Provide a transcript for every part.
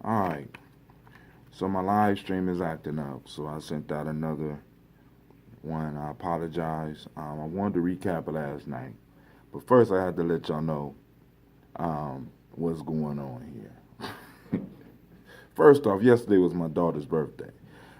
Alright, so my live stream is acting up, so I sent out another one. I apologize. I wanted to recap it last night, but first I had to let y'all know what's going on here. First off, yesterday was my daughter's birthday.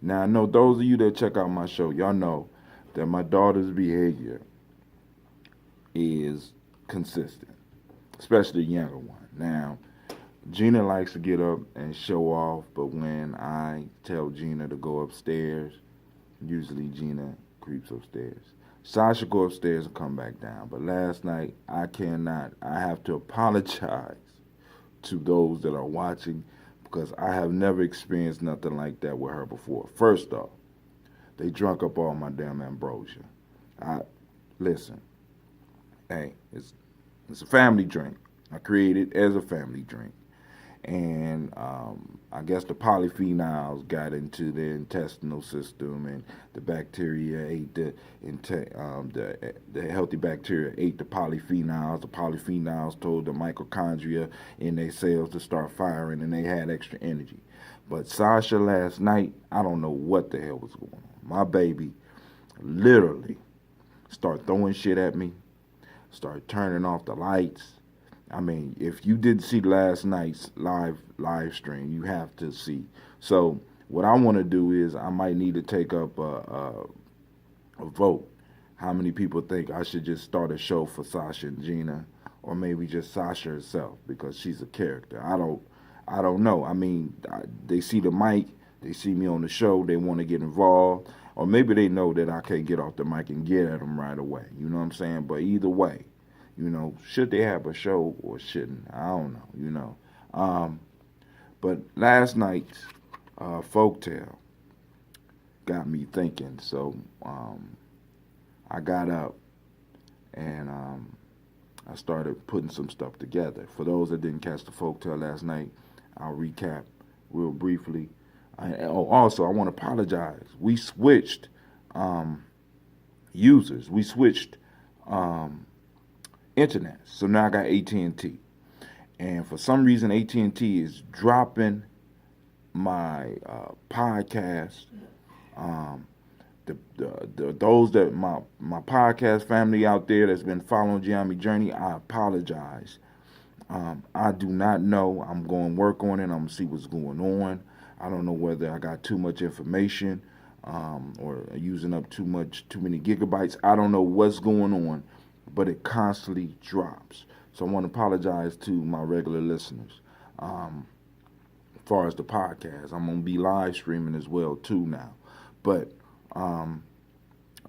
Now, I know those of you that check out my show, y'all know that my daughter's behavior is consistent, especially the younger one. Now, Gina likes to get up and show off, but when I tell Gina to go upstairs, usually Gina creeps upstairs. Sasha go upstairs and come back down. But last night, I cannot. I have to apologize to those that are watching because I have never experienced nothing like that with her before. First off, they drunk up all my damn ambrosia. I listen. Hey, it's a family drink. I created it as a family drink. And I guess the polyphenols got into the intestinal system, and the bacteria ate the healthy bacteria ate the polyphenols. The polyphenols told the mitochondria in their cells to start firing, and they had extra energy. But Sasha last night, I don't know what the hell was going on. My baby literally started throwing shit at me, started turning off the lights. I mean, if you didn't see last night's live stream, you have to see. So what I want to do is I might need to take up a vote. How many people think I should just start a show for Sasha and Gina, or maybe just Sasha herself because she's a character? I don't know. I mean, they see the mic, they see me on the show, they want to get involved, or maybe they know that I can't get off the mic and get at them right away. You know what I'm saying? But either way, should they have a show or shouldn't? I don't know. But last night's folktale got me thinking. So I got up and I started putting some stuff together. For those that didn't catch the folktale last night, I'll recap real briefly. Also, I want to apologize. We switched users. We switched internet. So now I got AT&T. And for some reason, AT&T is dropping my podcast. Those that my podcast family out there that's been following Gye-Nyame journey, I apologize. I do not know. I'm going to work on it. I'm going to see what's going on. I don't know whether I got too much information or using up too many gigabytes. I don't know what's going on, but it constantly drops. So I want to apologize to my regular listeners. As far as the podcast, I'm going to be live streaming as well too now. But I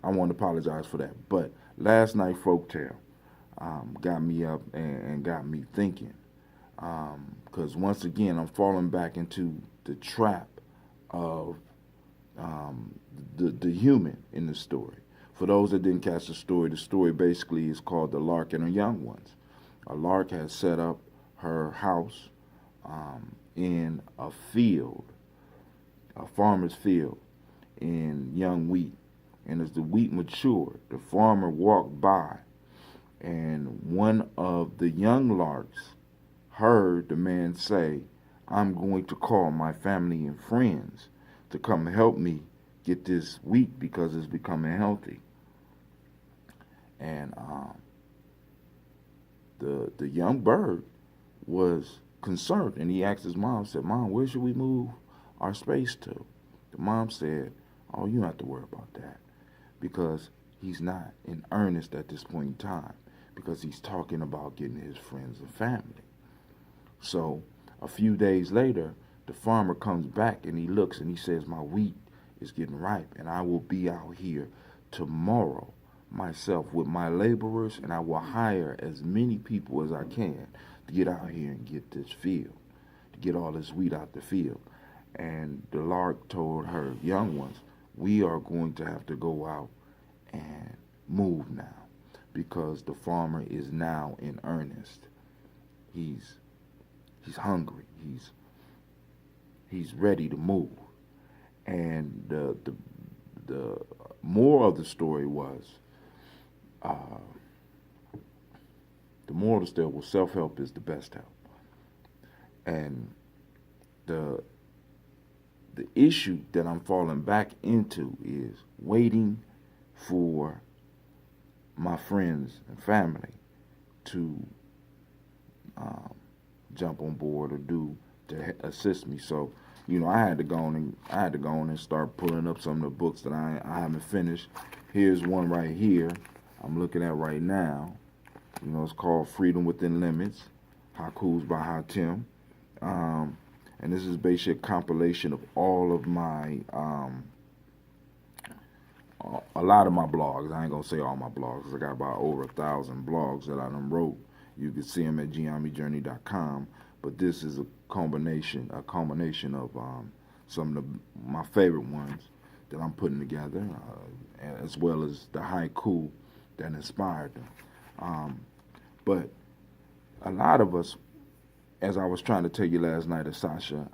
want to apologize for that. But last night, Folktale got me up and got me thinking. Because once again, I'm falling back into the trap of the human in the story. For those that didn't catch the story basically is called The Lark and Her Young Ones. A lark has set up her house in a field, a farmer's field, in young wheat. And as the wheat matured, the farmer walked by, and one of the young larks heard the man say, "I'm going to call my family and friends to come help me get this wheat because it's becoming healthy." And the young bird was concerned, and he asked his mom, said, "Mom, where should we move our space to?" The mom said, "Oh, you don't have to worry about that because he's not in earnest at this point in time because he's talking about getting his friends and family." So a few days later, the farmer comes back and he looks and he says, "My wheat is getting ripe and I will be out here tomorrow myself with my laborers, and I will hire as many people as I can to get out here and get this field, to get all this wheat out the field." And the lark told her young ones, "We are going to have to go out and move now because the farmer is now in earnest. He's hungry. He's ready to move." And the moral of the story was, the moral of the story was self-help is the best help. And the the issue that I'm falling back into is waiting for my friends and family to jump on board or do to assist me. So, I had to go on and start pulling up some of the books that I haven't finished. Here's one right here I'm looking at right now. It's called Freedom Within Limits, Haikus by Hatim. And this is basically a compilation of all of my, a lot of my blogs. I ain't gonna say all my blogs, 'cause I got about over 1,000 blogs that I done wrote. You can see them at Gye-Nyame But this is a combination of some of my favorite ones that I'm putting together, as well as the haiku that inspired them. But a lot of us, as I was trying to tell you last night, as Sasha,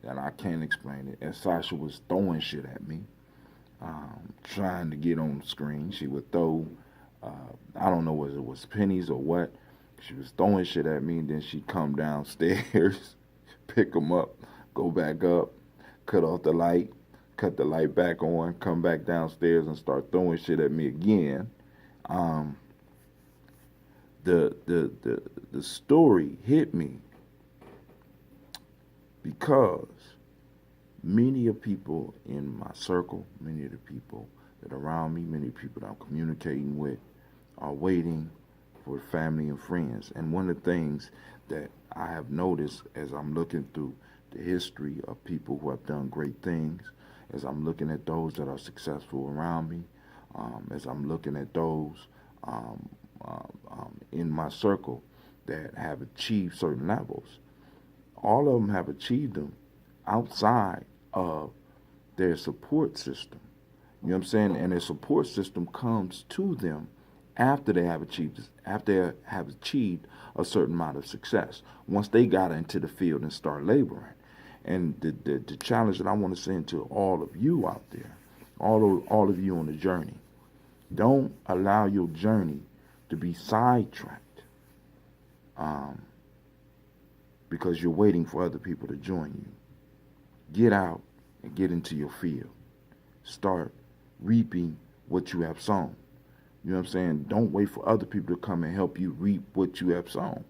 and I can't explain it, as Sasha was throwing shit at me, trying to get on the screen, she would throw, I don't know whether it was pennies or what. She was throwing shit at me, and then she'd come downstairs, pick them up, go back up, cut off the light, cut the light back on, come back downstairs and start throwing shit at me again. The story hit me because many of people in my circle, many of the people that are around me, many people that I'm communicating with are waiting for family and friends. And one of the things that I have noticed as I'm looking through the history of people who have done great things, as I'm looking at those that are successful around me, as I'm looking at those in my circle that have achieved certain levels, all of them have achieved them outside of their support system. You know what I'm saying? And their support system comes to them after they have achieved a certain amount of success. Once they got into the field and start laboring. And the challenge that I want to send to all of you out there, all of you on the journey, don't allow your journey to be sidetracked because you're waiting for other people to join you. Get out and get into your field. Start reaping what you have sown. You know what I'm saying? Don't wait for other people to come and help you reap what you have sown,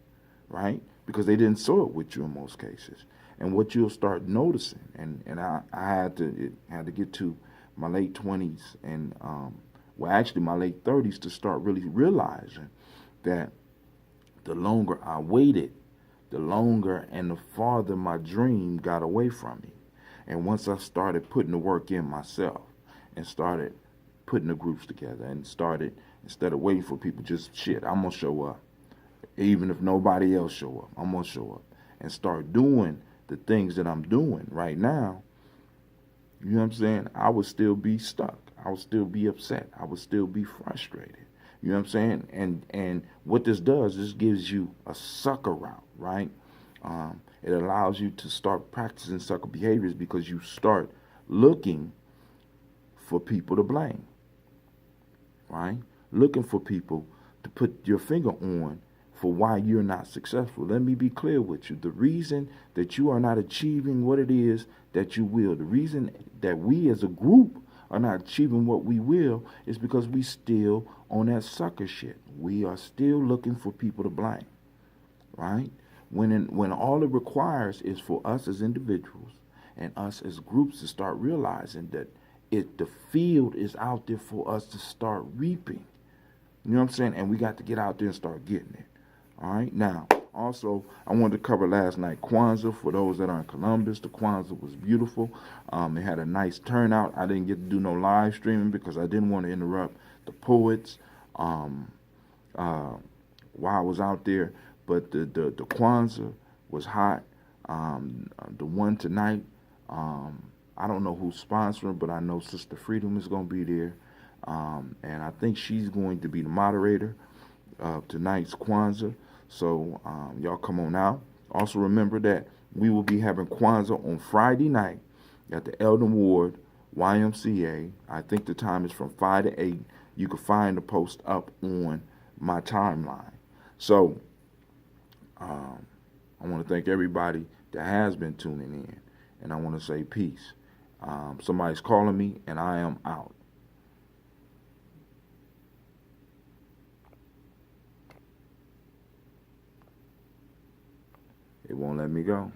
right? Because they didn't sow it with you in most cases. And what you'll start noticing, and I had to get to my late 20s and, my late 30s to start really realizing that the longer I waited, the longer and the farther my dream got away from me. And once I started putting the work in myself and started putting the groups together and started, instead of waiting for people, just shit, I'm going to show up. Even if nobody else show up, I'm going to show up and start doing the things that I'm doing right now. You know what I'm saying? I would still be stuck. I would still be upset. I would still be frustrated. You know what I'm saying? And what this does, this gives you a sucker route, right? It allows you to start practicing sucker behaviors because you start looking for people to blame, right? Looking for people to put your finger on for why you're not successful. Let me be clear with you. The reason that you are not achieving what it is that you will, the reason that we as a group are not achieving what we will is because we still on that sucker shit. We are still looking for people to blame, right? When all it requires is for us as individuals and us as groups to start realizing that the field is out there for us to start reaping. You know what I'm saying? And we got to get out there and start getting it. All right? Now, also, I wanted to cover last night Kwanzaa. For those that are in Columbus, the Kwanzaa was beautiful. It had a nice turnout. I didn't get to do no live streaming because I didn't want to interrupt the poets while I was out there. But the Kwanzaa was hot. The one tonight, I don't know who's sponsoring, but I know Sister Freedom is going to be there. And I think she's going to be the moderator of tonight's Kwanzaa. So y'all come on out. Also remember that we will be having Kwanzaa on Friday night at the Eldon Ward YMCA. I think the time is from 5 to 8. You can find the post up on my timeline. So I want to thank everybody that has been tuning in. And I want to say peace. Somebody's calling me, and I am out. It won't let me go.